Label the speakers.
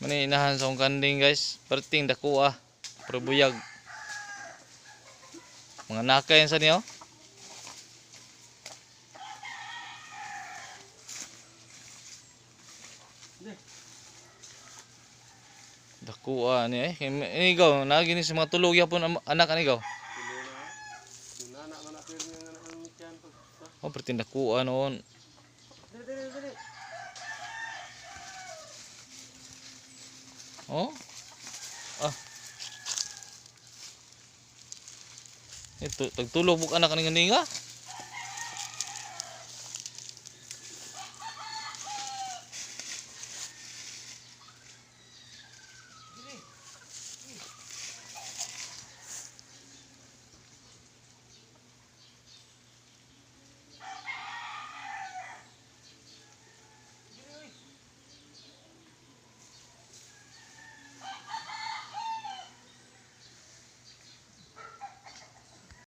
Speaker 1: Mani inahan sa akong kanding guys. Perting dako pero buyag. Mga nakay yan sa niyo. Dako ni inigaw nagini sa mga tulog yapon anak anigaw. Oh, perting dako noon. Oh. Ito tagtulog buk anak ning nga.